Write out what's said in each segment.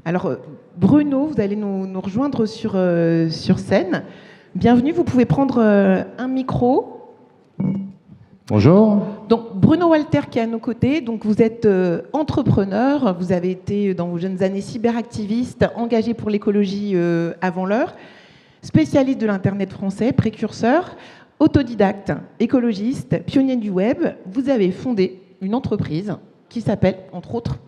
Alors, Bruno, vous allez nous rejoindre sur scène. Bienvenue, vous pouvez prendre un micro. Bonjour. Donc, Bruno Walter qui est à nos côtés. Donc, vous êtes entrepreneur, vous avez été dans vos jeunes années cyberactiviste, engagé pour l'écologie avant l'heure, spécialiste de l'Internet français, précurseur, autodidacte, écologiste, pionnier du web. Vous avez fondé une entreprise qui s'appelle, entre autres,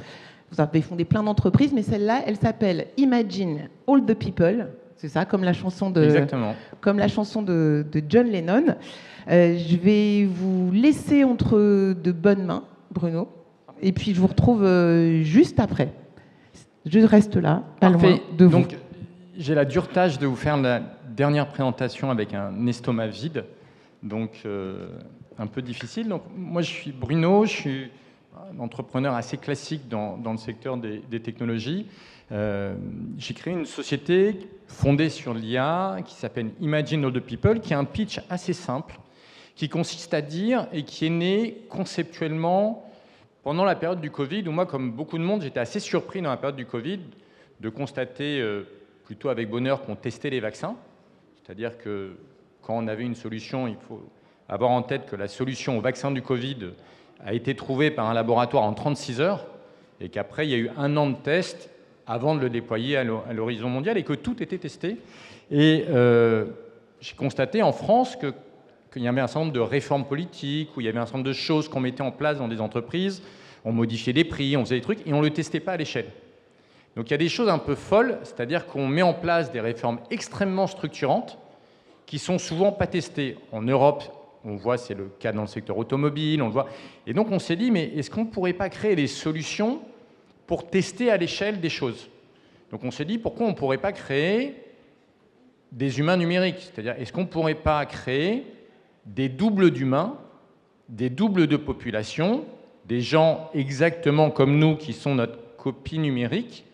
vous avez fondé plein d'entreprises, mais celle-là, elle s'appelle Imagine All the People. C'est ça, comme la chanson de, Exactement. comme la chanson de John Lennon. Je vais vous laisser entre de bonnes mains, Bruno, et puis je vous retrouve juste après. Je reste là, pas loin de vous. Donc, j'ai la dure tâche de vous faire la dernière présentation avec un estomac vide, donc un peu difficile. Donc, moi, je suis Bruno, je suis un entrepreneur assez classique dans le secteur des technologies. J'ai créé une société fondée sur l'IA qui s'appelle Imagine All the People, qui a un pitch assez simple, qui consiste à dire, et qui est né conceptuellement pendant la période du Covid, où moi, comme beaucoup de monde, j'étais assez surpris dans la période du Covid de constater, plutôt avec bonheur, qu'on testait les vaccins. C'est-à-dire que quand on avait une solution, il faut avoir en tête que la solution au vaccin du Covid a été trouvée par un laboratoire en 36 heures, et qu'après, il y a eu 1 an de tests avant de le déployer à l'horizon mondial, et que tout était testé. Et j'ai constaté en France qu'il y avait un certain nombre de réformes politiques, où il y avait un certain nombre de choses qu'on mettait en place dans des entreprises, on modifiait des prix, on faisait des trucs, et on ne le testait pas à l'échelle. Donc il y a des choses un peu folles, c'est-à-dire qu'on met en place des réformes extrêmement structurantes, qui sont souvent pas testées. En Europe, on voit, c'est le cas dans le secteur automobile, on le voit. Et donc on s'est dit, mais est-ce qu'on ne pourrait pas créer des solutions pour tester à l'échelle des choses? Donc on s'est dit, pourquoi on ne pourrait pas créer des humains numériques? C'est-à-dire, est-ce qu'on ne pourrait pas créer des doubles d'humains, des doubles de population, des gens exactement comme nous qui sont notre copie numérique,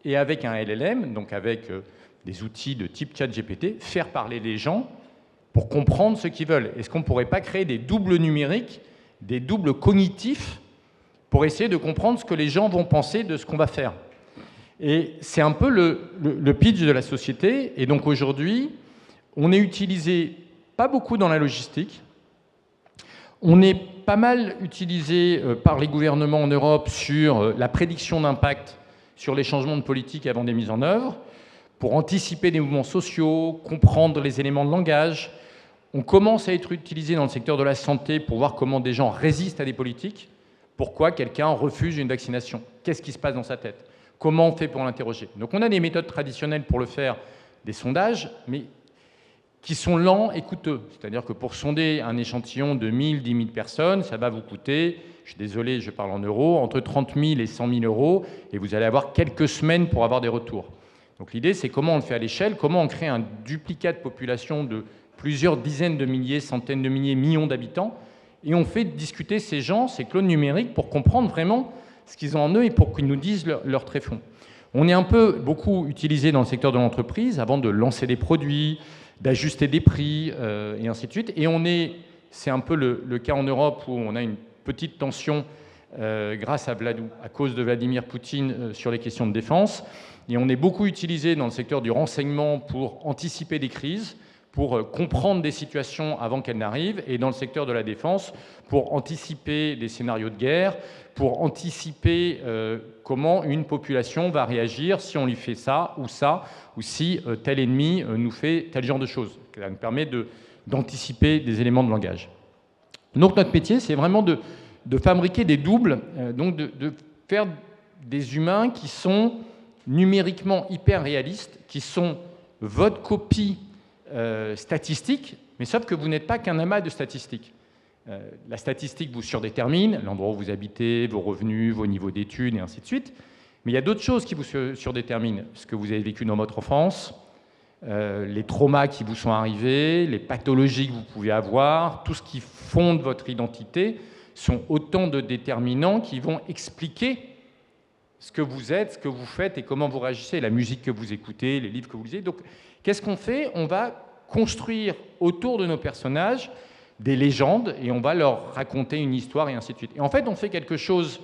et avec un LLM, donc avec des outils de type ChatGPT, faire parler les gens pour comprendre ce qu'ils veulent. Est-ce qu'on ne pourrait pas créer des doubles numériques, des doubles cognitifs, pour essayer de comprendre ce que les gens vont penser de ce qu'on va faire? Et c'est un peu le pitch de la société. Et donc aujourd'hui, on est utilisé pas beaucoup dans la logistique. On est pas mal utilisé par les gouvernements en Europe sur la prédiction d'impact sur les changements de politique avant des mises en œuvre, pour anticiper des mouvements sociaux, comprendre les éléments de langage. On commence à être utilisé dans le secteur de la santé pour voir comment des gens résistent à des politiques. Pourquoi quelqu'un refuse une vaccination? Qu'est-ce qui se passe dans sa tête? Comment on fait pour l'interroger? Donc on a des méthodes traditionnelles pour le faire, des sondages, mais qui sont lents et coûteux. C'est-à-dire que pour sonder un échantillon de 1000, 10 000 personnes, ça va vous coûter, je suis désolé, je parle en euros, entre 30 000 et 100 000 euros, et vous allez avoir quelques semaines pour avoir des retours. Donc l'idée, c'est comment on le fait à l'échelle, comment on crée un duplicat de population de plusieurs dizaines de milliers, centaines de milliers, millions d'habitants, et on fait discuter ces gens, ces clones numériques, pour comprendre vraiment ce qu'ils ont en eux et pour qu'ils nous disent leur tréfonds. On est un peu beaucoup utilisé dans le secteur de l'entreprise avant de lancer des produits, d'ajuster des prix, et ainsi de suite. Et c'est un peu le cas en Europe où on a une petite tension grâce à cause de Vladimir Poutine sur les questions de défense. Et on est beaucoup utilisé dans le secteur du renseignement pour anticiper des crises, pour comprendre des situations avant qu'elles n'arrivent, et dans le secteur de la défense, pour anticiper des scénarios de guerre, pour anticiper comment une population va réagir si on lui fait ça, ou si tel ennemi nous fait tel genre de choses. Ça nous permet d'anticiper des éléments de langage. Donc notre métier, c'est vraiment de fabriquer des doubles, donc de faire des humains qui sont numériquement hyper réalistes, qui sont votre copie statistique, mais sauf que vous n'êtes pas qu'un amas de statistiques. La statistique vous surdétermine, l'endroit où vous habitez, vos revenus, vos niveaux d'études, et ainsi de suite. Mais il y a d'autres choses qui vous surdéterminent. Ce que vous avez vécu dans votre enfance, les traumas qui vous sont arrivés, les pathologies que vous pouvez avoir, tout ce qui fonde votre identité, sont autant de déterminants qui vont expliquer ce que vous êtes, ce que vous faites et comment vous réagissez, la musique que vous écoutez, les livres que vous lisez. Donc, qu'est-ce qu'on fait? On va construire autour de nos personnages des légendes et on va leur raconter une histoire et ainsi de suite. Et en fait, on fait quelque chose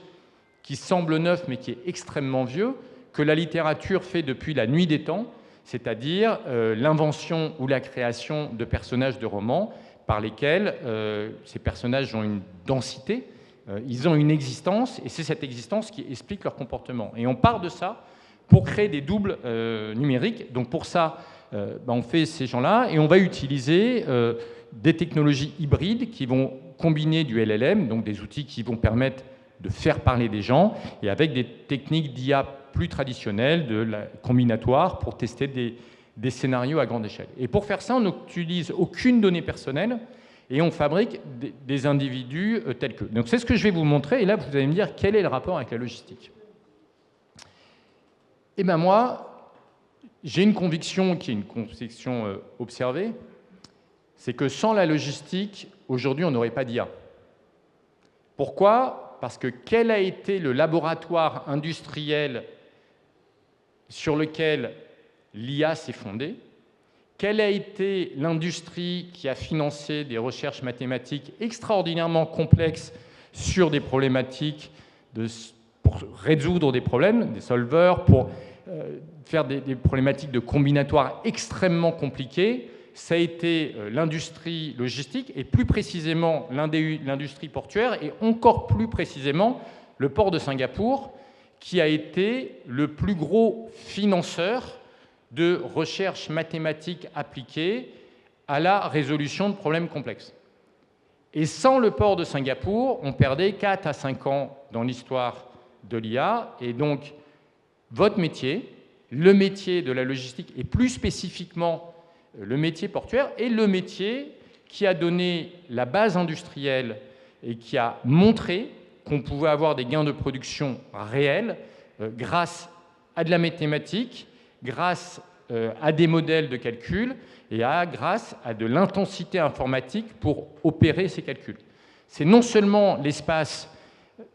qui semble neuf mais qui est extrêmement vieux, que la littérature fait depuis la nuit des temps, c'est-à-dire l'invention ou la création de personnages de romans par lesquels ces personnages ont une densité, ils ont une existence, et c'est cette existence qui explique leur comportement. Et on part de ça pour créer des doubles numériques. Donc pour ça, on fait ces gens-là, et on va utiliser des technologies hybrides qui vont combiner du LLM, donc des outils qui vont permettre de faire parler des gens, et avec des techniques d'IA plus traditionnelles, de la combinatoire, pour tester des scénarios à grande échelle. Et pour faire ça, on n'utilise aucune donnée personnelle, et on fabrique des individus tels que. Donc c'est ce que je vais vous montrer, et là vous allez me dire quel est le rapport avec la logistique. Eh bien moi, j'ai une conviction qui est une conviction observée, c'est que sans la logistique, aujourd'hui on n'aurait pas d'IA. Pourquoi ? Parce que quel a été le laboratoire industriel sur lequel l'IA s'est fondée ? Quelle a été l'industrie qui a financé des recherches mathématiques extraordinairement complexes sur des problématiques pour résoudre des problèmes, des solvers, pour faire des problématiques de combinatoire extrêmement compliquées? Ça a été l'industrie logistique et plus précisément l'industrie portuaire et encore plus précisément le port de Singapour qui a été le plus gros financeur de recherche mathématique appliquée à la résolution de problèmes complexes. Et sans le port de Singapour, on perdait 4 à 5 ans dans l'histoire de l'IA. Et donc, votre métier, le métier de la logistique, et plus spécifiquement le métier portuaire, est le métier qui a donné la base industrielle et qui a montré qu'on pouvait avoir des gains de production réels grâce à de la mathématique, grâce à des modèles de calcul et grâce à de l'intensité informatique pour opérer ces calculs. C'est non seulement l'espace,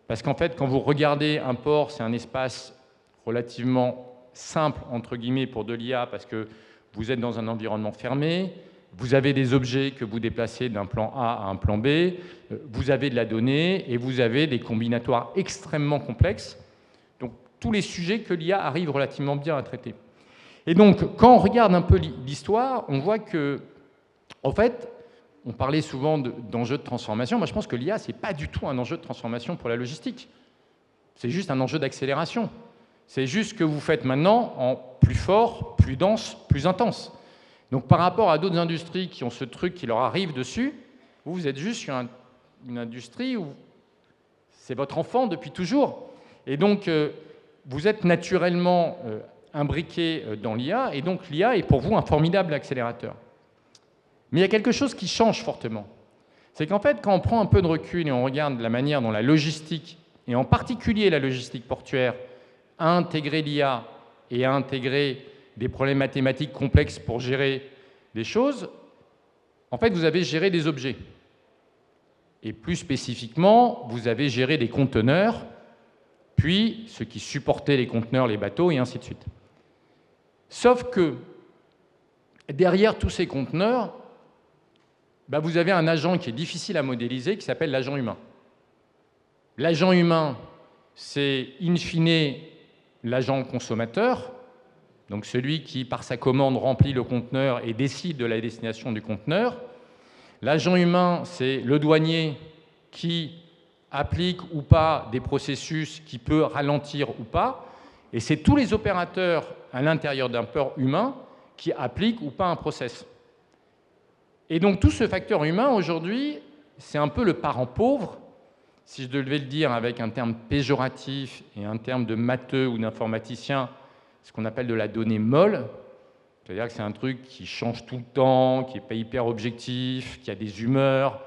parce qu'en fait, quand vous regardez un port, c'est un espace relativement simple, entre guillemets, pour de l'IA, parce que vous êtes dans un environnement fermé, vous avez des objets que vous déplacez d'un plan A à un plan B, vous avez de la donnée et vous avez des combinatoires extrêmement complexes. Donc, tous les sujets que l'IA arrive relativement bien à traiter. Et donc, quand on regarde un peu l'histoire, on voit que, en fait, on parlait souvent d'enjeux de transformation. Moi, je pense que l'IA, ce n'est pas du tout un enjeu de transformation pour la logistique. C'est juste un enjeu d'accélération. C'est juste ce que vous faites maintenant en plus fort, plus dense, plus intense. Donc, par rapport à d'autres industries qui ont ce truc qui leur arrive dessus, vous êtes juste sur une industrie où c'est votre enfant depuis toujours. Et donc, vous êtes naturellement imbriqué dans l'IA, et donc l'IA est pour vous un formidable accélérateur. Mais il y a quelque chose qui change fortement. C'est qu'en fait, quand on prend un peu de recul et on regarde la manière dont la logistique, et en particulier la logistique portuaire, a intégré l'IA et a intégré des problèmes mathématiques complexes pour gérer des choses, en fait, vous avez géré des objets. Et plus spécifiquement, vous avez géré des conteneurs, puis ce qui supportait les conteneurs, les bateaux, et ainsi de suite. Sauf que derrière tous ces conteneurs, vous avez un agent qui est difficile à modéliser, qui s'appelle l'agent humain. L'agent humain, c'est in fine l'agent consommateur, donc celui qui, par sa commande, remplit le conteneur et décide de la destination du conteneur. L'agent humain, c'est le douanier qui applique ou pas des processus qui peut ralentir ou pas. Et c'est tous les opérateurs à l'intérieur d'un port humain qui appliquent ou pas un process. Et donc tout ce facteur humain, aujourd'hui, c'est un peu le parent pauvre, si je devais le dire avec un terme péjoratif et un terme de matheux ou d'informaticien, ce qu'on appelle de la donnée molle, c'est-à-dire que c'est un truc qui change tout le temps, qui n'est pas hyper objectif, qui a des humeurs,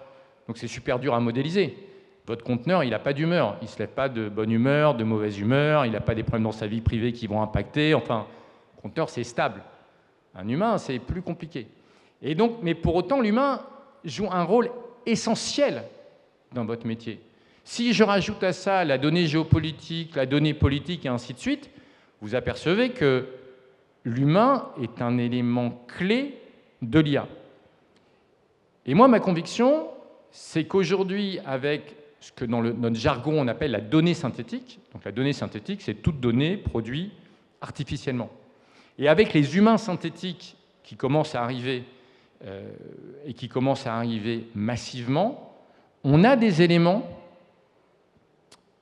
donc c'est super dur à modéliser. Votre conteneur, il n'a pas d'humeur, il ne se lève pas de bonne humeur, de mauvaise humeur, il n'a pas des problèmes dans sa vie privée qui vont impacter, enfin, le conteneur, c'est stable. Un humain, c'est plus compliqué. Et donc, mais pour autant, l'humain joue un rôle essentiel dans votre métier. Si je rajoute à ça la donnée géopolitique, la donnée politique et ainsi de suite, vous apercevez que l'humain est un élément clé de l'IA. Et moi, ma conviction, c'est qu'aujourd'hui, avec ce que dans notre jargon, on appelle la donnée synthétique, donc la donnée synthétique, c'est toute donnée produite artificiellement. Et avec les humains synthétiques qui commencent à arriver, et qui commencent à arriver massivement, on a des éléments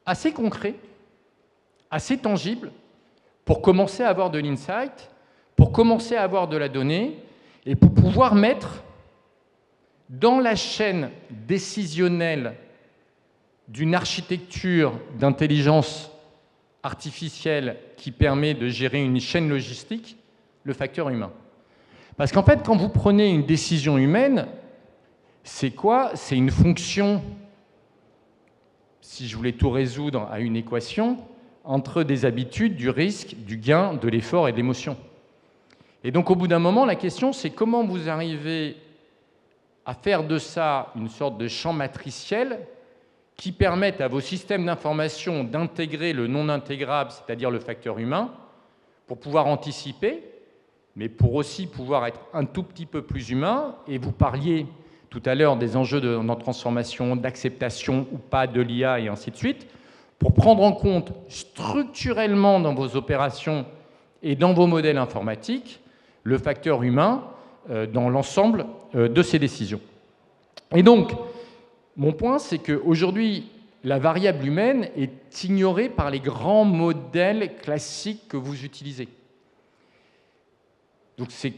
assez concrets, assez tangibles, pour commencer à avoir de l'insight, pour commencer à avoir de la donnée, et pour pouvoir mettre dans la chaîne décisionnelle d'une architecture d'intelligence artificielle qui permet de gérer une chaîne logistique, le facteur humain. Parce qu'en fait, quand vous prenez une décision humaine, c'est quoi? C'est une fonction, si je voulais tout résoudre à une équation, entre des habitudes, du risque, du gain, de l'effort et de l'émotion. Et donc, au bout d'un moment, la question, c'est comment vous arrivez à faire de ça une sorte de champ matriciel qui permette à vos systèmes d'information d'intégrer le non intégrable, c'est-à-dire le facteur humain, pour pouvoir anticiper, mais pour aussi pouvoir être un tout petit peu plus humain. Et vous parliez tout à l'heure des enjeux de transformation, d'acceptation ou pas de l'IA et ainsi de suite, pour prendre en compte structurellement dans vos opérations et dans vos modèles informatiques le facteur humain dans l'ensemble de ces décisions. Et donc, mon point, c'est qu'aujourd'hui, la variable humaine est ignorée par les grands modèles classiques que vous utilisez. Donc, c'est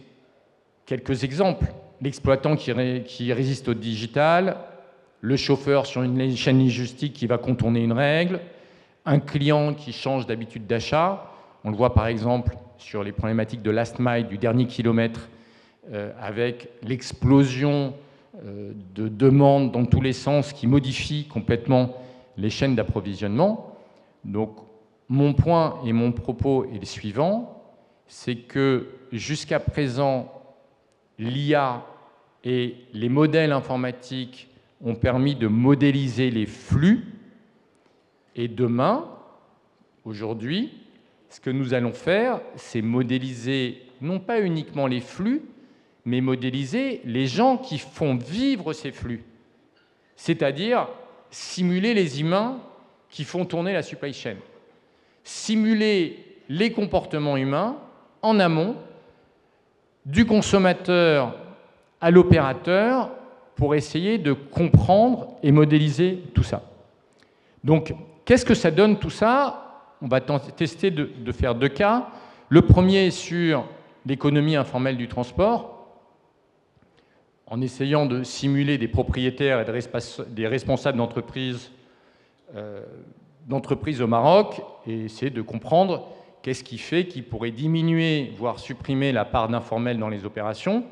quelques exemples. L'exploitant qui résiste au digital, le chauffeur sur une chaîne logistique qui va contourner une règle, un client qui change d'habitude d'achat. On le voit par exemple sur les problématiques de last mile, du dernier kilomètre, avec l'explosion de demandes dans tous les sens qui modifient complètement les chaînes d'approvisionnement. Donc, mon point et mon propos est le suivant, c'est que jusqu'à présent, l'IA et les modèles informatiques ont permis de modéliser les flux. Et demain, aujourd'hui, ce que nous allons faire, c'est modéliser non pas uniquement les flux, mais modéliser les gens qui font vivre ces flux. C'est-à-dire simuler les humains qui font tourner la supply chain. Simuler les comportements humains en amont, du consommateur à l'opérateur, pour essayer de comprendre et modéliser tout ça. Donc, qu'est-ce que ça donne tout ça? On va tester de faire deux cas. Le premier sur l'économie informelle du transport, en essayant de simuler des propriétaires et des responsables d'entreprises au Maroc, et essayer de comprendre qu'est-ce qui fait qu'ils pourraient diminuer, voire supprimer la part d'informel dans les opérations.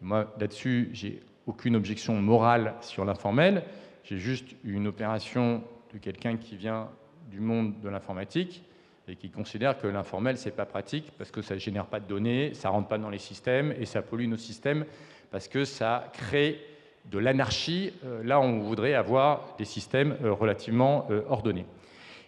Moi, là-dessus, j'ai aucune objection morale sur l'informel. J'ai juste une opération de quelqu'un qui vient du monde de l'informatique et qui considère que l'informel, c'est pas pratique parce que ça ne génère pas de données, ça ne rentre pas dans les systèmes et ça pollue nos systèmes parce que ça crée de l'anarchie. Là, on voudrait avoir des systèmes relativement ordonnés.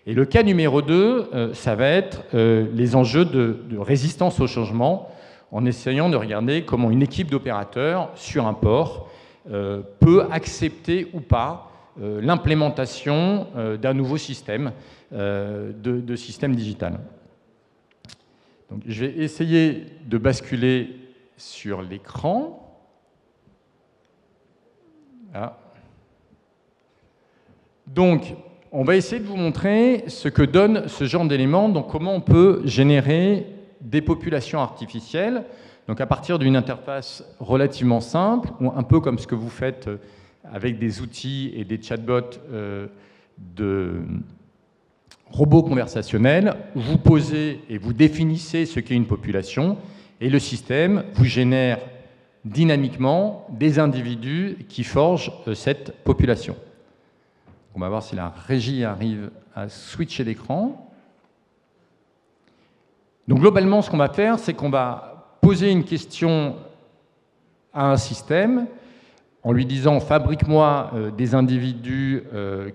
Et le cas numéro 2, ça va être les enjeux de résistance au changement, en essayant de regarder comment une équipe d'opérateurs sur un port peut accepter ou pas l'implémentation d'un nouveau système, de système digital. Donc, je vais essayer de basculer sur l'écran. Ah. Donc, on va essayer de vous montrer ce que donne ce genre d'éléments, donc comment on peut générer des populations artificielles, donc à partir d'une interface relativement simple, ou un peu comme ce que vous faites avec des outils et des chatbots de robots conversationnels. Vous posez et vous définissez ce qu'est une population, et le système vous génère dynamiquement des individus qui forgent cette population. On va voir si la régie arrive à switcher l'écran. Donc globalement, ce qu'on va faire, c'est qu'on va poser une question à un système en lui disant « fabrique-moi des individus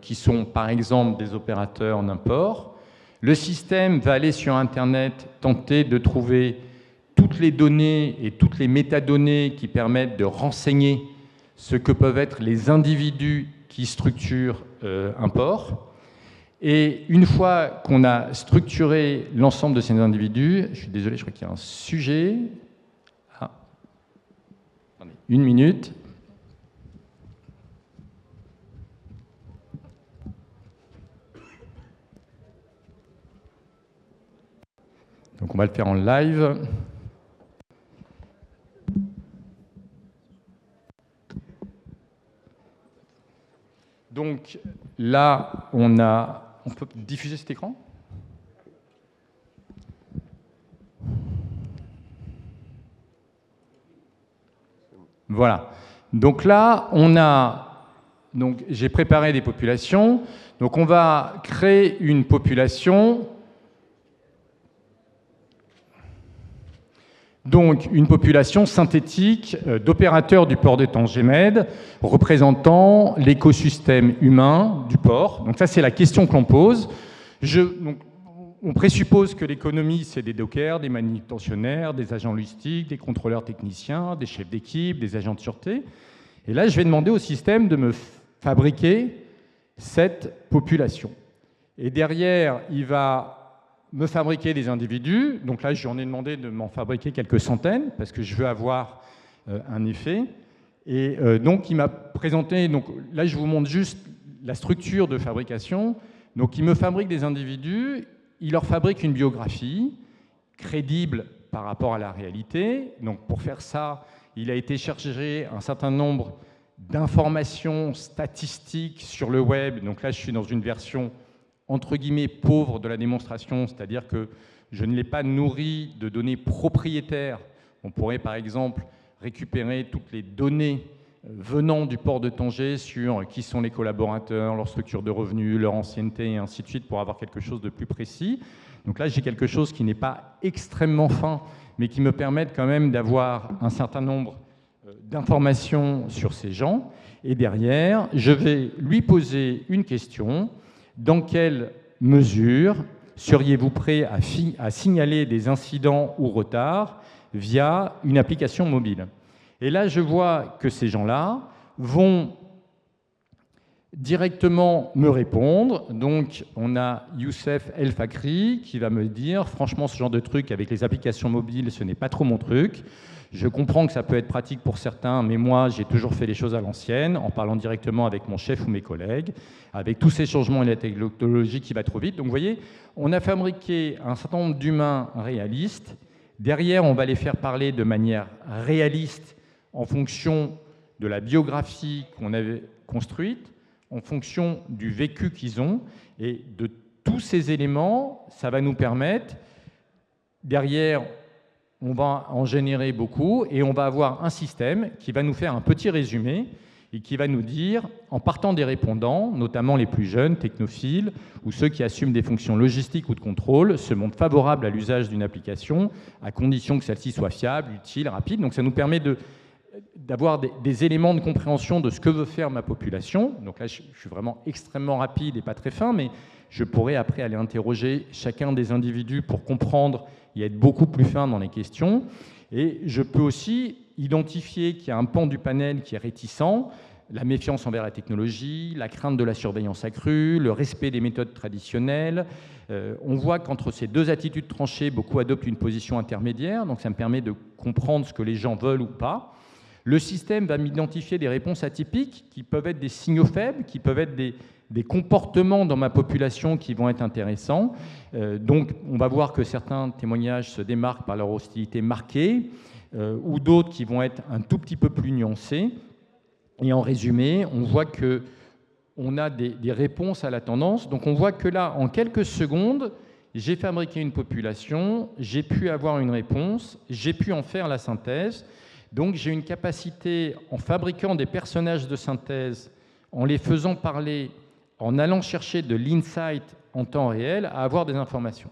qui sont par exemple des opérateurs en import ». Le système va aller sur Internet tenter de trouver toutes les données et toutes les métadonnées qui permettent de renseigner ce que peuvent être les individus qui structurent un port. Et une fois qu'on a structuré l'ensemble de ces individus, je suis désolé, je crois qu'il y a un sujet. Ah. Attendez, 1 minute. Donc on va le faire en live. Donc là, on peut diffuser cet écran ? Voilà. Donc là, j'ai préparé des populations. Donc on va créer une population. Donc, une population synthétique d'opérateurs du port de Tanger-Med représentant l'écosystème humain du port. Donc ça, c'est la question que l'on pose. On présuppose que l'économie, c'est des dockers, des manutentionnaires, des agents logistiques, des contrôleurs techniciens, des chefs d'équipe, des agents de sûreté. Et là, je vais demander au système de me fabriquer cette population. Et derrière, il va me fabriquer des individus. Donc là, j'en ai demandé de m'en fabriquer quelques centaines, parce que je veux avoir un effet. Et donc, il m'a présenté... Donc là, je vous montre juste la structure de fabrication. Donc, il me fabrique des individus, il leur fabrique une biographie crédible par rapport à la réalité. Donc, pour faire ça, il a été chercher un certain nombre d'informations statistiques sur le web. Donc là, je suis dans une version entre guillemets pauvre de la démonstration, c'est-à-dire que je ne l'ai pas nourri de données propriétaires. On pourrait par exemple récupérer toutes les données venant du port de Tanger sur qui sont les collaborateurs, leur structure de revenus, leur ancienneté et ainsi de suite pour avoir quelque chose de plus précis. Donc là, j'ai quelque chose qui n'est pas extrêmement fin, mais qui me permet quand même d'avoir un certain nombre d'informations sur ces gens. Et derrière, je vais lui poser une question. Dans quelle mesure seriez-vous prêt à signaler des incidents ou retards via une application mobile? Et là, je vois que ces gens-là vont directement me répondre. Donc, on a Youssef El Fakri qui va me dire « Franchement, ce genre de truc avec les applications mobiles, ce n'est pas trop mon truc. Je comprends que ça peut être pratique pour certains, mais moi, j'ai toujours fait les choses à l'ancienne, en parlant directement avec mon chef ou mes collègues, avec tous ces changements et la technologie qui va trop vite. » Donc, vous voyez, on a fabriqué un certain nombre d'humains réalistes. Derrière, on va les faire parler de manière réaliste en fonction de la biographie qu'on avait construite, en fonction du vécu qu'ils ont. Et de tous ces éléments, ça va nous permettre, derrière, on va en générer beaucoup et on va avoir un système qui va nous faire un petit résumé et qui va nous dire, en partant des répondants, notamment les plus jeunes, technophiles, ou ceux qui assument des fonctions logistiques ou de contrôle, se montrent favorables à l'usage d'une application, à condition que celle-ci soit fiable, utile, rapide. Donc ça nous permet d'avoir des éléments de compréhension de ce que veut faire ma population. Donc là, je suis vraiment extrêmement rapide et pas très fin, mais je pourrais après aller interroger chacun des individus pour comprendre et être beaucoup plus fin dans les questions. Et je peux aussi identifier qu'il y a un pan du panel qui est réticent, la méfiance envers la technologie, la crainte de la surveillance accrue, le respect des méthodes traditionnelles. On voit qu'entre ces deux attitudes tranchées, beaucoup adoptent une position intermédiaire, donc ça me permet de comprendre ce que les gens veulent ou pas. Le système va m'identifier des réponses atypiques qui peuvent être des signaux faibles, qui peuvent être des comportements dans ma population qui vont être intéressants. Donc, on va voir que certains témoignages se démarquent par leur hostilité marquée, ou d'autres qui vont être un tout petit peu plus nuancés. Et en résumé, on voit qu'on a des réponses à la tendance. Donc, on voit que là, en quelques secondes, j'ai fabriqué une population, j'ai pu avoir une réponse, j'ai pu en faire la synthèse. Donc, j'ai une capacité, en fabriquant des personnages de synthèse, en les faisant parler, en allant chercher de l'insight en temps réel, à avoir des informations.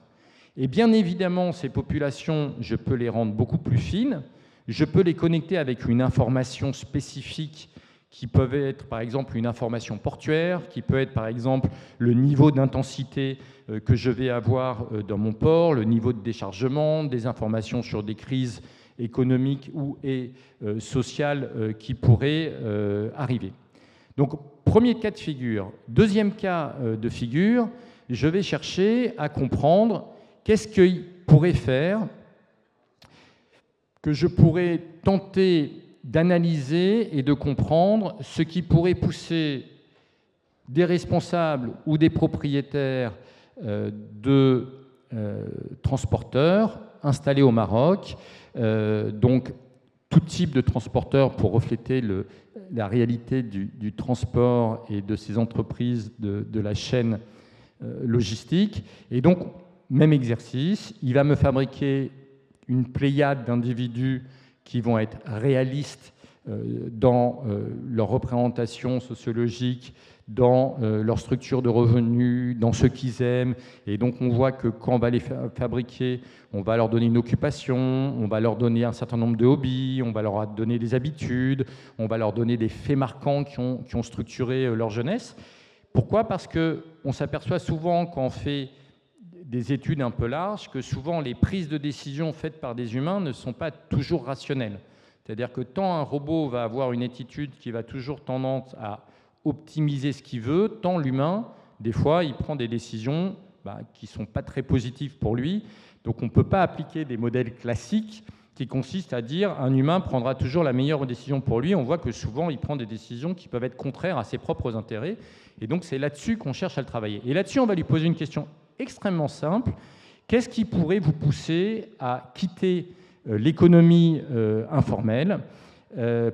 Et bien évidemment, ces populations, je peux les rendre beaucoup plus fines, je peux les connecter avec une information spécifique qui peut être, par exemple, une information portuaire, qui peut être, par exemple, le niveau d'intensité que je vais avoir dans mon port, le niveau de déchargement, des informations sur des crises économiques ou sociales qui pourraient arriver. Donc, premier cas de figure. Deuxième cas de figure, je vais chercher à comprendre qu'est-ce qu'il pourrait faire, que je pourrais tenter d'analyser et de comprendre ce qui pourrait pousser des responsables ou des propriétaires de transporteurs installés au Maroc, donc tout type de transporteurs pour refléter la réalité du transport et de ces entreprises de la chaîne logistique. Et donc, même exercice, il va me fabriquer une pléiade d'individus qui vont être réalistes dans leur représentation sociologique, dans leur structure de revenus, dans ce qu'ils aiment. Et donc on voit que quand on va les fabriquer, on va leur donner une occupation, on va leur donner un certain nombre de hobbies, on va leur donner des habitudes, on va leur donner des faits marquants qui ont structuré leur jeunesse. Pourquoi ? Parce qu'on s'aperçoit souvent quand on fait des études un peu larges que souvent les prises de décision faites par des humains ne sont pas toujours rationnelles. C'est-à-dire que tant un robot va avoir une attitude qui va toujours tendance à optimiser ce qu'il veut, tant l'humain, des fois, il prend des décisions qui ne sont pas très positives pour lui. Donc on ne peut pas appliquer des modèles classiques qui consistent à dire un humain prendra toujours la meilleure décision pour lui. On voit que souvent, il prend des décisions qui peuvent être contraires à ses propres intérêts. Et donc c'est là-dessus qu'on cherche à le travailler. Et là-dessus, on va lui poser une question extrêmement simple. Qu'est-ce qui pourrait vous pousser à quitter l'économie informelle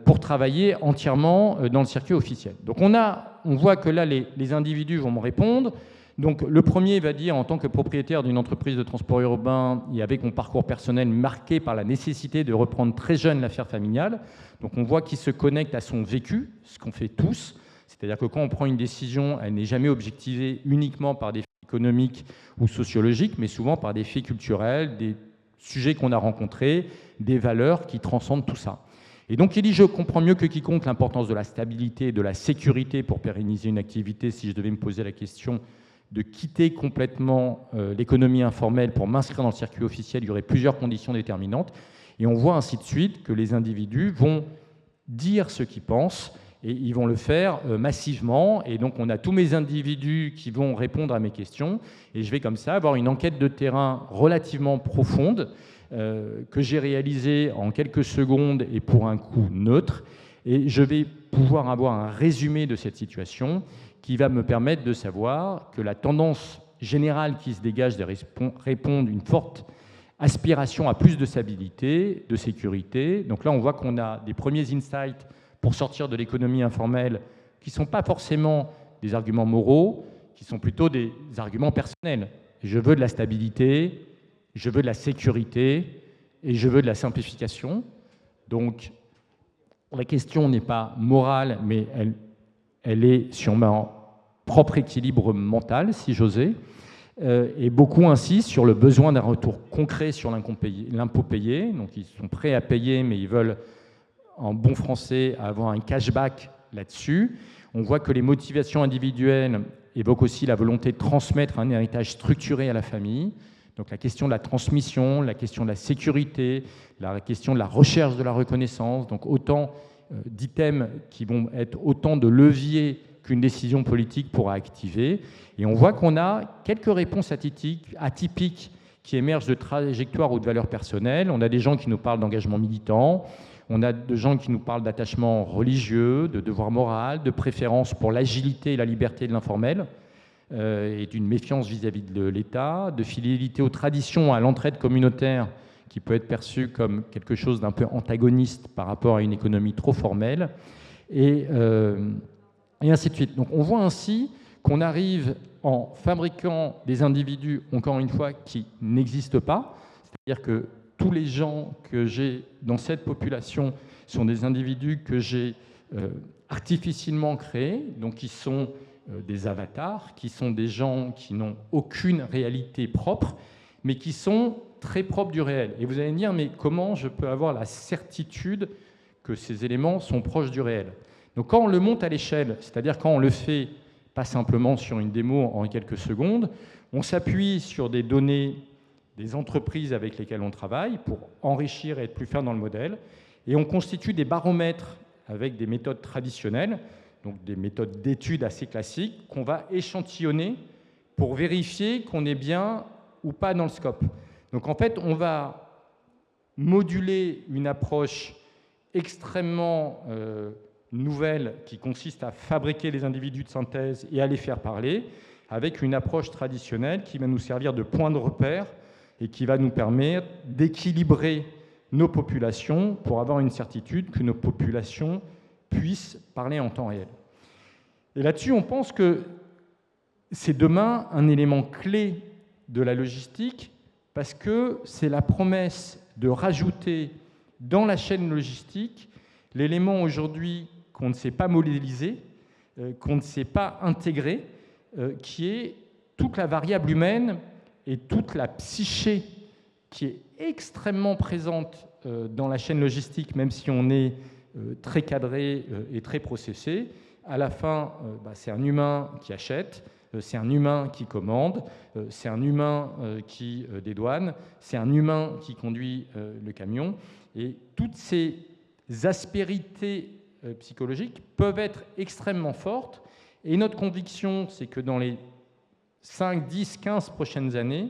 pour travailler entièrement dans le circuit officiel? Donc on voit que là, les individus vont me répondre. Donc le premier va dire, en tant que propriétaire d'une entreprise de transport urbain et avec mon parcours personnel marqué par la nécessité de reprendre très jeune l'affaire familiale, donc on voit qu'il se connecte à son vécu, ce qu'on fait tous. C'est-à-dire que quand on prend une décision, elle n'est jamais objectivée uniquement par des faits économiques ou sociologiques, mais souvent par des faits culturels, des sujets qu'on a rencontrés, des valeurs qui transcendent tout ça. Et donc il dit, je comprends mieux que quiconque l'importance de la stabilité et de la sécurité pour pérenniser une activité. Si je devais me poser la question de quitter complètement l'économie informelle pour m'inscrire dans le circuit officiel, il y aurait plusieurs conditions déterminantes. Et on voit ainsi de suite que les individus vont dire ce qu'ils pensent et ils vont le faire massivement. Et donc on a tous mes individus qui vont répondre à mes questions. Et je vais comme ça avoir une enquête de terrain relativement profonde que j'ai réalisée en quelques secondes et pour un coût neutre. Et je vais pouvoir avoir un résumé de cette situation qui va me permettre de savoir que la tendance générale qui se dégage répond d'une forte aspiration à plus de stabilité, de sécurité. Donc là, on voit qu'on a des premiers insights pour sortir de l'économie informelle qui ne sont pas forcément des arguments moraux, qui sont plutôt des arguments personnels. Je veux de la stabilité, je veux de la sécurité et je veux de la simplification. Donc, la question n'est pas morale, mais elle est sur mon propre équilibre mental, si j'osais. Et beaucoup insistent sur le besoin d'un retour concret sur l'impôt payé. Donc, ils sont prêts à payer, mais ils veulent, en bon français, avoir un cashback là-dessus. On voit que les motivations individuelles évoquent aussi la volonté de transmettre un héritage structuré à la famille. Donc la question de la transmission, la question de la sécurité, la question de la recherche de la reconnaissance, donc autant d'items qui vont être autant de leviers qu'une décision politique pourra activer. Et on voit qu'on a quelques réponses atypiques qui émergent de trajectoires ou de valeurs personnelles. On a des gens qui nous parlent d'engagement militant, on a des gens qui nous parlent d'attachement religieux, de devoir moral, de préférence pour l'agilité et la liberté de l'informel, et d'une méfiance vis-à-vis de l'État, de fidélité aux traditions, à l'entraide communautaire, qui peut être perçue comme quelque chose d'un peu antagoniste par rapport à une économie trop formelle, et ainsi de suite. Donc on voit ainsi qu'on arrive en fabriquant des individus, encore une fois, qui n'existent pas, c'est-à-dire que tous les gens que j'ai dans cette population sont des individus que j'ai artificiellement créés, donc qui sont des avatars, qui sont des gens qui n'ont aucune réalité propre, mais qui sont très propres du réel. Et vous allez me dire, mais comment je peux avoir la certitude que ces éléments sont proches du réel? Donc quand on le monte à l'échelle, c'est-à-dire quand on le fait pas simplement sur une démo en quelques secondes, on s'appuie sur des données des entreprises avec lesquelles on travaille pour enrichir et être plus ferme dans le modèle, et on constitue des baromètres avec des méthodes traditionnelles, donc des méthodes d'études assez classiques, qu'on va échantillonner pour vérifier qu'on est bien ou pas dans le scope. Donc en fait, on va moduler une approche extrêmement nouvelle qui consiste à fabriquer les individus de synthèse et à les faire parler, avec une approche traditionnelle qui va nous servir de point de repère et qui va nous permettre d'équilibrer nos populations pour avoir une certitude que nos populations puissent parler en temps réel. Et là-dessus, on pense que c'est demain un élément clé de la logistique parce que c'est la promesse de rajouter dans la chaîne logistique l'élément aujourd'hui qu'on ne sait pas modéliser, qu'on ne sait pas intégrer, qui est toute la variable humaine et toute la psyché qui est extrêmement présente dans la chaîne logistique, même si on est très cadré et très processé. À la fin, c'est un humain qui achète, c'est un humain qui commande, c'est un humain qui dédouane, c'est un humain qui conduit le camion. Et toutes ces aspérités psychologiques peuvent être extrêmement fortes. Et notre conviction, c'est que dans les 5, 10, 15 prochaines années,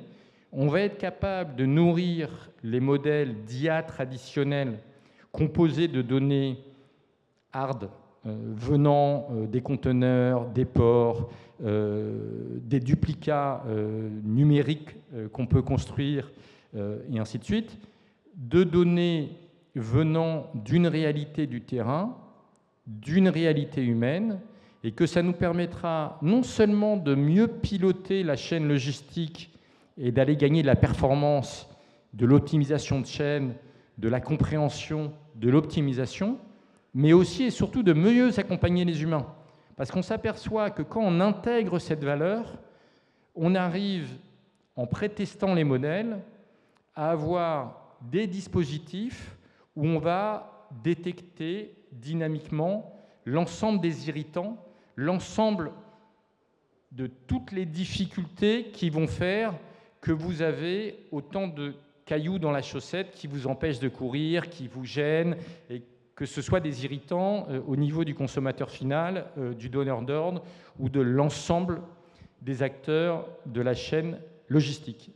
on va être capable de nourrir les modèles d'IA traditionnels composés de données hard venant des conteneurs, des ports, des duplicats numériques qu'on peut construire et ainsi de suite, de données venant d'une réalité du terrain, d'une réalité humaine, et que ça nous permettra non seulement de mieux piloter la chaîne logistique et d'aller gagner de la performance, de l'optimisation de chaîne, de la compréhension, de l'optimisation, mais aussi et surtout de mieux accompagner les humains. Parce qu'on s'aperçoit que quand on intègre cette valeur, on arrive, en prétestant les modèles, à avoir des dispositifs où on va détecter dynamiquement l'ensemble des irritants, l'ensemble de toutes les difficultés qui vont faire que vous avez autant de cailloux dans la chaussette qui vous empêchent de courir, qui vous gênent, et que ce soit des irritants au niveau du consommateur final, du donneur d'ordre ou de l'ensemble des acteurs de la chaîne logistique.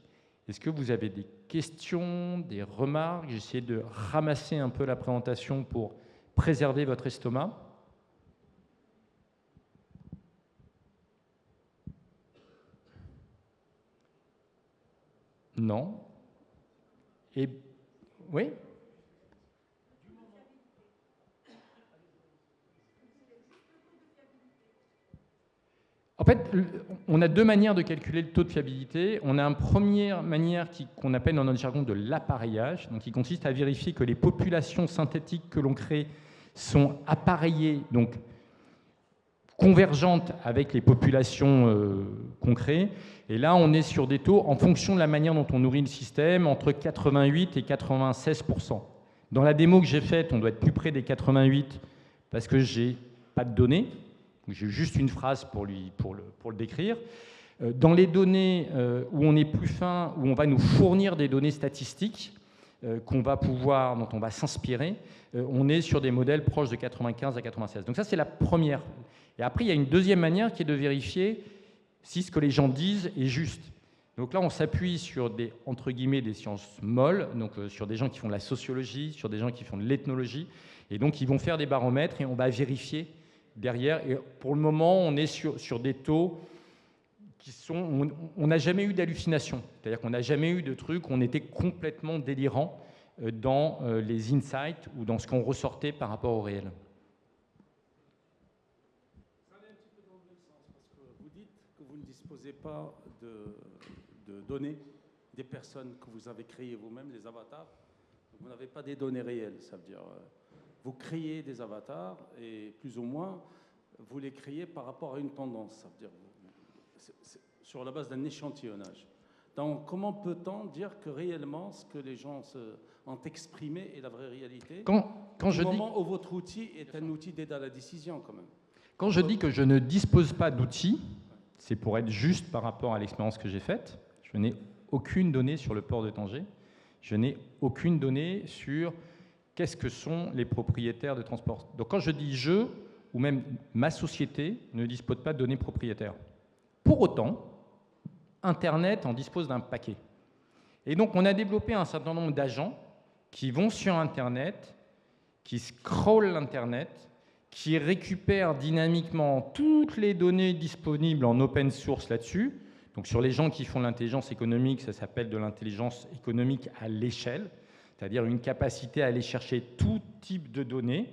Est-ce que vous avez des questions, des remarques? J'ai essayé de ramasser un peu la présentation pour préserver votre estomac. Non. Et oui. En fait, on a deux manières de calculer le taux de fiabilité. On a une première manière qu'on appelle dans notre jargon de l'appareillage, donc qui consiste à vérifier que les populations synthétiques que l'on crée sont appareillées, donc convergentes avec les populations qu'on crée. Et là, on est sur des taux, en fonction de la manière dont on nourrit le système, entre 88 et 96%. Dans la démo que j'ai faite, on doit être plus près des 88 parce que j'ai pas de données. J'ai juste une phrase pour le décrire. Dans les données où on est plus fin, où on va nous fournir des données statistiques dont on va s'inspirer, on est sur des modèles proches de 95 à 96. Donc ça, c'est la première. Et après, il y a une deuxième manière qui est de vérifier si ce que les gens disent est juste. Donc là, on s'appuie sur des, entre guillemets, des sciences molles, donc sur des gens qui font de la sociologie, sur des gens qui font de l'ethnologie, et donc ils vont faire des baromètres et on va vérifier derrière. Et pour le moment, on est sur des taux qui sont... On n'a jamais eu d'hallucination. C'est-à-dire qu'on n'a jamais eu de trucs où on était complètement délirant dans les insights ou dans ce qu'on ressortait par rapport au réel. Ça allait un petit peu dans le même sens, parce que vous dites que vous ne disposez pas de données des personnes que vous avez créées vous-même, les avatars. Vous n'avez pas des données réelles, ça veut dire... Vous créez des avatars et plus ou moins, vous les créez par rapport à une tendance. Ça veut dire c'est sur la base d'un échantillonnage. Donc, comment peut-on dire que réellement ce que les gens ont exprimé est la vraie réalité au moment où votre outil est un outil d'aide à la décision quand même? Quand je dis que je ne dispose pas d'outils, c'est pour être juste par rapport à l'expérience que j'ai faite. Je n'ai aucune donnée sur le port de Tanger. Je n'ai aucune donnée sur... Qu'est-ce que sont les propriétaires de transport? Donc quand je dis je, ou même ma société, ne dispose pas de données propriétaires. Pour autant, Internet en dispose d'un paquet. Et donc, on a développé un certain nombre d'agents qui vont sur Internet, qui scrollent l'Internet, qui récupèrent dynamiquement toutes les données disponibles en open source là-dessus. Donc, sur les gens qui font l'intelligence économique, ça s'appelle de l'intelligence économique à l'échelle, c'est-à-dire une capacité à aller chercher tout type de données.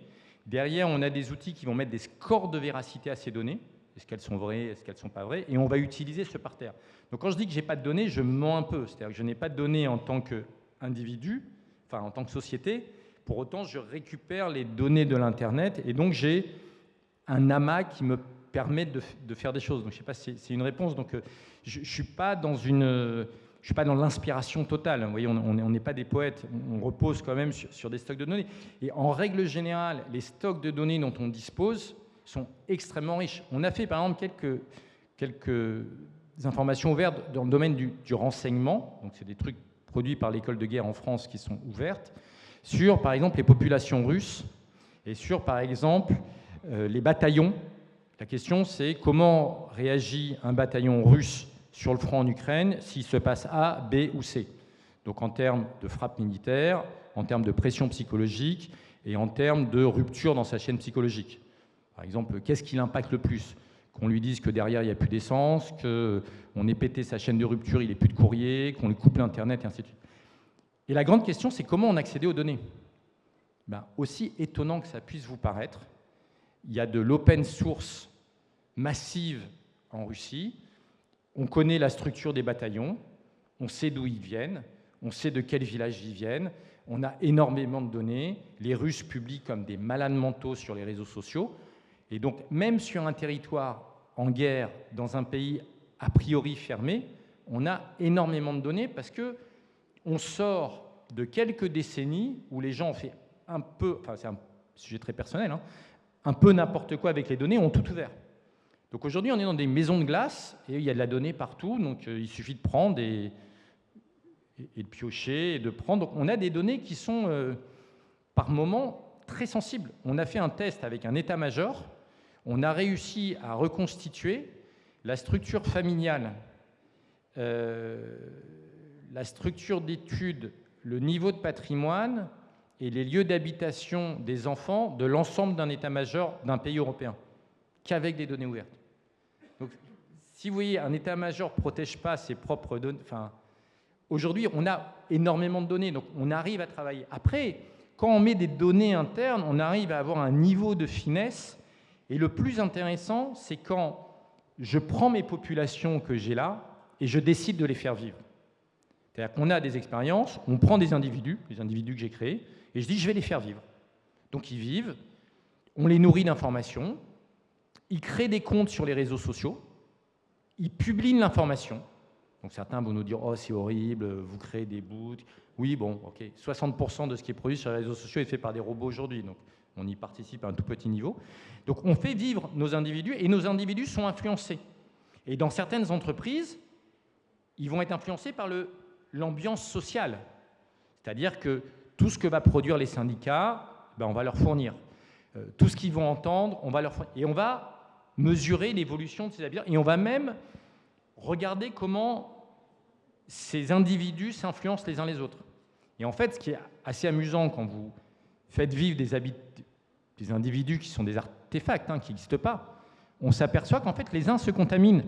Derrière, on a des outils qui vont mettre des scores de véracité à ces données. Est-ce qu'elles sont vraies, est-ce qu'elles ne sont pas vraies? Et on va utiliser ce parterre. Donc quand je dis que je n'ai pas de données, je me mens un peu. C'est-à-dire que je n'ai pas de données en tant qu'individu, enfin en tant que société. Pour autant, je récupère les données de l'Internet et donc j'ai un amas qui me permet de faire des choses. Donc je ne sais pas si c'est une réponse. Donc je ne suis pas dans l'inspiration totale. Vous voyez, on n'est pas des poètes. On repose quand même sur des stocks de données. Et en règle générale, les stocks de données dont on dispose sont extrêmement riches. On a fait par exemple quelques informations ouvertes dans le domaine du renseignement, donc c'est des trucs produits par l'école de guerre en France qui sont ouvertes, sur par exemple les populations russes et sur par exemple les bataillons. La question c'est comment réagit un bataillon russe sur le front en Ukraine s'il se passe A, B ou C. Donc en termes de frappe militaire, en termes de pression psychologique et en termes de rupture dans sa chaîne psychologique. Par exemple, qu'est-ce qui l'impacte le plus? Qu'on lui dise que derrière, il n'y a plus d'essence, qu'on ait pété sa chaîne de rupture, il n'y a plus de courrier, qu'on lui coupe l'Internet, et ainsi de suite. Et la grande question, c'est comment on accède aux données? Aussi étonnant que ça puisse vous paraître, il y a de l'open source massive en Russie. On connaît la structure des bataillons, on sait d'où ils viennent, on sait de quel village ils viennent, on a énormément de données. Les Russes publient comme des malades mentaux sur les réseaux sociaux. Et donc, même sur un territoire en guerre, dans un pays a priori fermé, on a énormément de données parce qu'on sort de quelques décennies où les gens ont fait un peu, enfin c'est un sujet très personnel, un peu n'importe quoi avec les données, ont tout ouvert. Donc aujourd'hui, on est dans des maisons de glace et il y a de la donnée partout, donc il suffit de prendre et de piocher et de prendre. Donc on a des données qui sont par moments très sensibles. On a fait un test avec un état-major. On a réussi à reconstituer la structure familiale, la structure d'études, le niveau de patrimoine et les lieux d'habitation des enfants de l'ensemble d'un état-major d'un pays européen, qu'avec des données ouvertes. Donc, si vous voyez, un état-major ne protège pas ses propres données. Enfin, aujourd'hui, on a énormément de données, donc on arrive à travailler. Après, quand on met des données internes, on arrive à avoir un niveau de finesse. Et le plus intéressant, c'est quand je prends mes populations que j'ai là et je décide de les faire vivre. C'est-à-dire qu'on a des expériences, on prend des individus, les individus que j'ai créés, et je dis je vais les faire vivre. Donc ils vivent, on les nourrit d'informations, ils créent des comptes sur les réseaux sociaux, ils publient l'information. Donc certains vont nous dire « Oh, c'est horrible, vous créez des bouts. » Oui, bon, ok. 60% de ce qui est produit sur les réseaux sociaux est fait par des robots aujourd'hui. Donc on y participe à un tout petit niveau. Donc on fait vivre nos individus et nos individus sont influencés. Et dans certaines entreprises, ils vont être influencés par l'ambiance sociale. C'est-à-dire que tout ce que va produire les syndicats, on va leur fournir. Tout ce qu'ils vont entendre, on va leur fournir. Et on va mesurer l'évolution de ces habitudes. Et on va même regarder comment ces individus s'influencent les uns les autres. Et en fait, ce qui est assez amusant quand vous faites vivre des individus qui sont des artefacts, qui n'existent pas, on s'aperçoit qu'en fait, les uns se contaminent.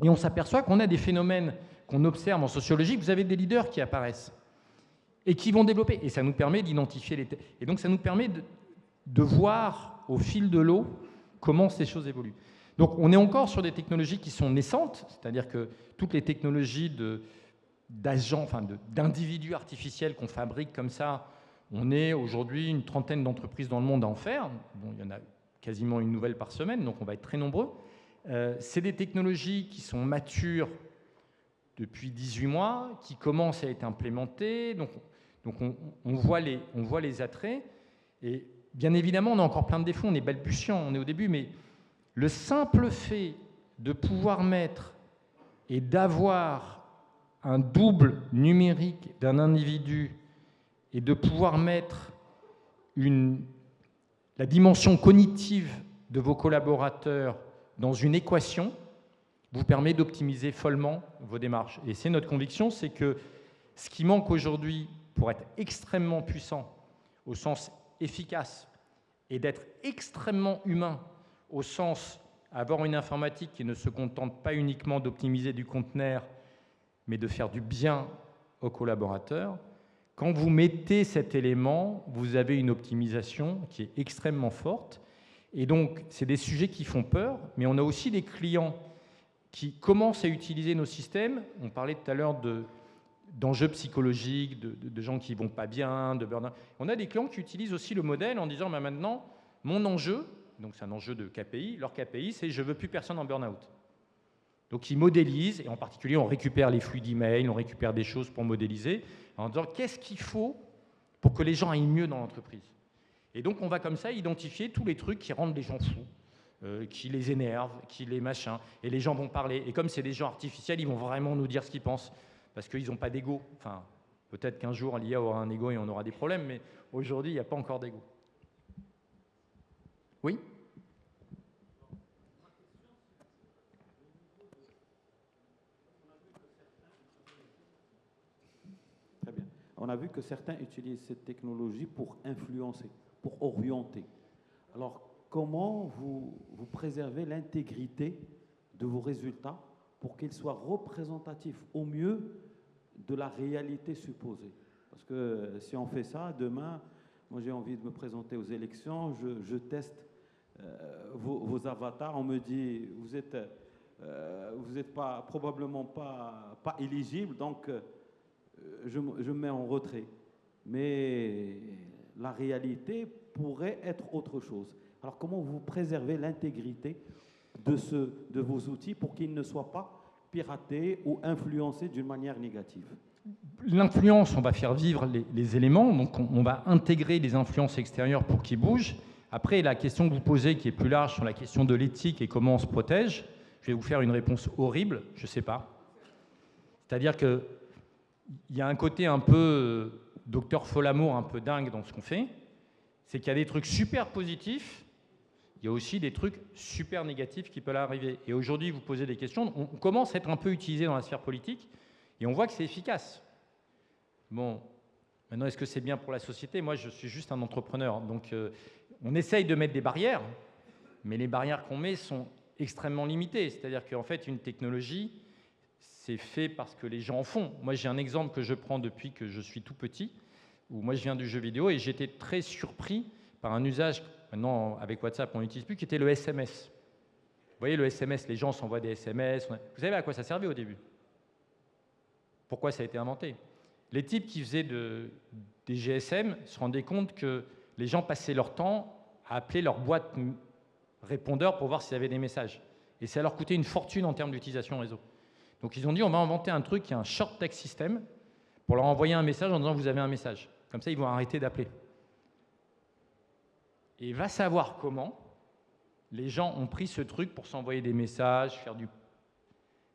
Et on s'aperçoit qu'on a des phénomènes qu'on observe en sociologie. Vous avez des leaders qui apparaissent et qui vont développer. Et ça nous permet d'identifier les... Et donc, ça nous permet de voir au fil de l'eau comment ces choses évoluent. Donc, on est encore sur des technologies qui sont naissantes, c'est-à-dire que toutes les technologies d'agents, d'individus artificiels qu'on fabrique comme ça, on est aujourd'hui une trentaine d'entreprises dans le monde à en faire. Bon, il y en a quasiment une nouvelle par semaine, donc on va être très nombreux. C'est des technologies qui sont matures depuis 18 mois, qui commencent à être implémentées. Donc on voit les attraits. Et bien évidemment, on a encore plein de défauts, on est balbutiant, on est au début, mais le simple fait de pouvoir mettre et d'avoir un double numérique d'un individu et de pouvoir mettre la dimension cognitive de vos collaborateurs dans une équation, vous permet d'optimiser follement vos démarches. Et c'est notre conviction, c'est que ce qui manque aujourd'hui pour être extrêmement puissant au sens efficace et d'être extrêmement humain au sens avoir une informatique qui ne se contente pas uniquement d'optimiser du conteneur, mais de faire du bien aux collaborateurs. Quand vous mettez cet élément, vous avez une optimisation qui est extrêmement forte. Et donc, c'est des sujets qui font peur, mais on a aussi des clients qui commencent à utiliser nos systèmes. On parlait tout à l'heure d'enjeux psychologiques, de gens qui ne vont pas bien, de burn-out. On a des clients qui utilisent aussi le modèle en disant, bah, maintenant, mon enjeu, donc c'est un enjeu de KPI, leur KPI, c'est je ne veux plus personne en burn-out. Donc ils modélisent, et en particulier on récupère les flux d'email, on récupère des choses pour modéliser, en disant qu'est-ce qu'il faut pour que les gens aillent mieux dans l'entreprise. Et donc on va comme ça identifier tous les trucs qui rendent les gens fous, qui les énervent, qui les machins, et les gens vont parler. Et comme c'est des gens artificiels, ils vont vraiment nous dire ce qu'ils pensent, parce qu'ils n'ont pas d'ego. Enfin, peut-être qu'un jour l'IA aura un ego et on aura des problèmes, mais aujourd'hui il n'y a pas encore d'ego. Oui ? Très bien. On a vu que certains utilisent cette technologie pour influencer, pour orienter. Alors, comment vous préservez l'intégrité de vos résultats pour qu'ils soient représentatifs au mieux de la réalité supposée? Parce que si on fait ça, demain, moi j'ai envie de me présenter aux élections, je teste vos avatars, on me dit vous êtes probablement pas éligible, donc je me mets en retrait. Mais la réalité pourrait être autre chose. Alors comment vous préservez l'intégrité de vos outils pour qu'ils ne soient pas piratés ou influencés d'une manière négative? L'influence, on va faire vivre les éléments, donc on va intégrer les influences extérieures pour qu'ils bougent. Après, la question que vous posez, qui est plus large sur la question de l'éthique et comment on se protège, je vais vous faire une réponse horrible, je ne sais pas. C'est-à-dire qu'il y a un côté un peu docteur Folamour, un peu dingue dans ce qu'on fait, c'est qu'il y a des trucs super positifs, il y a aussi des trucs super négatifs qui peuvent arriver. Et aujourd'hui, vous posez des questions, on commence à être un peu utilisé dans la sphère politique, et on voit que c'est efficace. Bon, maintenant, est-ce que c'est bien pour la société? Moi, je suis juste un entrepreneur, donc on essaye de mettre des barrières, mais les barrières qu'on met sont extrêmement limitées. C'est-à-dire qu'en fait, une technologie, c'est fait parce que les gens en font. Moi, j'ai un exemple que je prends depuis que je suis tout petit, où moi, je viens du jeu vidéo, et j'étais très surpris par un usage, maintenant, avec WhatsApp, on n'utilise plus, qui était le SMS. Vous voyez, le SMS, les gens s'envoient des SMS. Vous savez à quoi ça servait au début? Pourquoi ça a été inventé? Les types qui faisaient des GSM se rendaient compte que les gens passaient leur temps à appeler leur boîte répondeur pour voir s'il y avait des messages. Et ça leur coûtait une fortune en termes d'utilisation réseau. Donc ils ont dit, on va inventer un truc qui est un short text system pour leur envoyer un message en disant, vous avez un message. Comme ça, ils vont arrêter d'appeler. Et va savoir comment les gens ont pris ce truc pour s'envoyer des messages, faire du... Donc,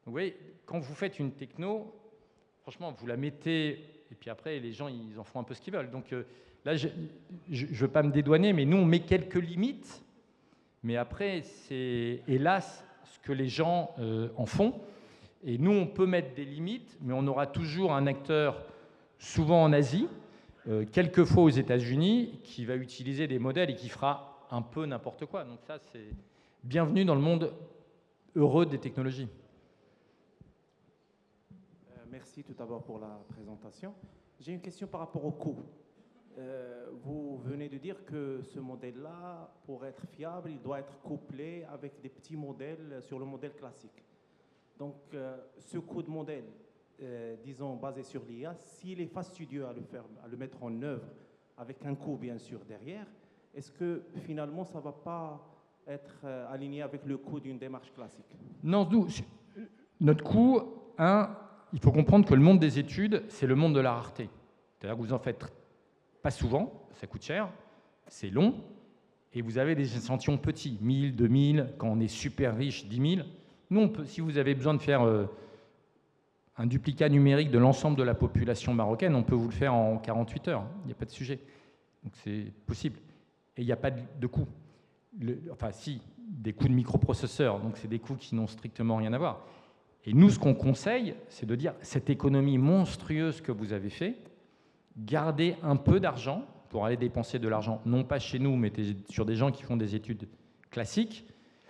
vous voyez, quand vous faites une techno, franchement, vous la mettez, et puis après, les gens, ils en font un peu ce qu'ils veulent. Donc là, je ne veux pas me dédouaner, mais nous, on met quelques limites, mais après, c'est hélas ce que les gens en font. Et nous, on peut mettre des limites, mais on aura toujours un acteur, souvent en Asie, quelquefois aux États-Unis, qui va utiliser des modèles et qui fera un peu n'importe quoi. Donc ça, c'est bienvenue dans le monde heureux des technologies. Merci tout d'abord pour la présentation. J'ai une question par rapport au coût. Vous venez de dire que ce modèle-là, pour être fiable, il doit être couplé avec des petits modèles sur le modèle classique. Donc, ce coût de modèle, disons, basé sur l'IA, s'il est fastidieux à le mettre en œuvre, avec un coût, bien sûr, derrière, est-ce que, finalement, ça ne va pas être aligné avec le coût d'une démarche classique? Non, notre coût, il faut comprendre que le monde des études, c'est le monde de la rareté. C'est-à-dire que vous en faites pas souvent, ça coûte cher, c'est long, et vous avez des échantillons petits, 1000, 2000, quand on est super riche, 10 000. Nous, si vous avez besoin de faire un duplicat numérique de l'ensemble de la population marocaine, on peut vous le faire en 48 heures, il n'y a pas de sujet. Donc c'est possible, et il n'y a pas de coût. enfin si, des coûts de microprocesseurs, donc c'est des coûts qui n'ont strictement rien à voir. Et nous, ce qu'on conseille, c'est de dire, cette économie monstrueuse que vous avez fait, gardez un peu d'argent pour aller dépenser de l'argent, non pas chez nous, mais sur des gens qui font des études classiques,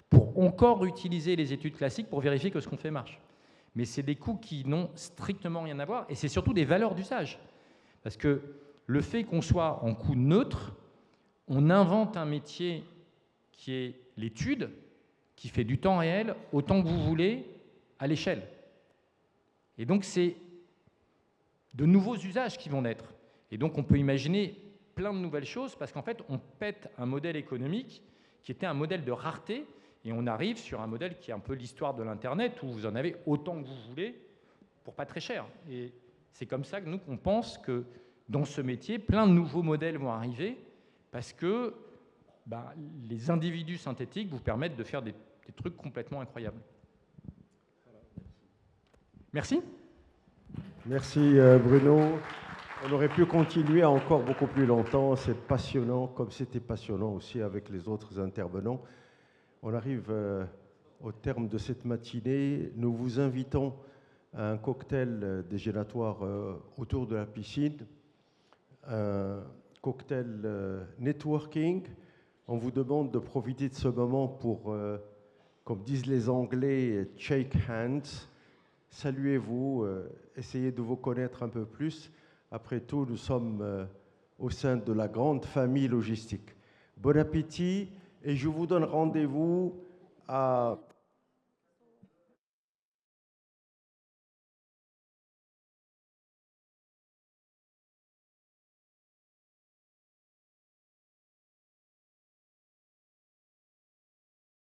pour encore utiliser les études classiques pour vérifier que ce qu'on fait marche. Mais c'est des coûts qui n'ont strictement rien à voir, et c'est surtout des valeurs d'usage. Parce que le fait qu'on soit en coût neutre, on invente un métier qui est l'étude, qui fait du temps réel, autant que vous voulez, à l'échelle. Et donc, c'est de nouveaux usages qui vont naître. Et donc, on peut imaginer plein de nouvelles choses, parce qu'en fait, on pète un modèle économique qui était un modèle de rareté, et on arrive sur un modèle qui est un peu l'histoire de l'Internet, où vous en avez autant que vous voulez, pour pas très cher. Et c'est comme ça que nous, on pense que dans ce métier, plein de nouveaux modèles vont arriver, parce que les individus synthétiques vous permettent de faire des trucs complètement incroyables. Merci. Merci Bruno. On aurait pu continuer encore beaucoup plus longtemps. C'est passionnant, comme c'était passionnant aussi avec les autres intervenants. On arrive au terme de cette matinée. Nous vous invitons à un cocktail déjeunatoire autour de la piscine, un cocktail networking. On vous demande de profiter de ce moment pour, comme disent les Anglais, shake hands. Saluez-vous, essayez de vous connaître un peu plus. Après tout, nous sommes au sein de la grande famille logistique. Bon appétit et je vous donne rendez-vous à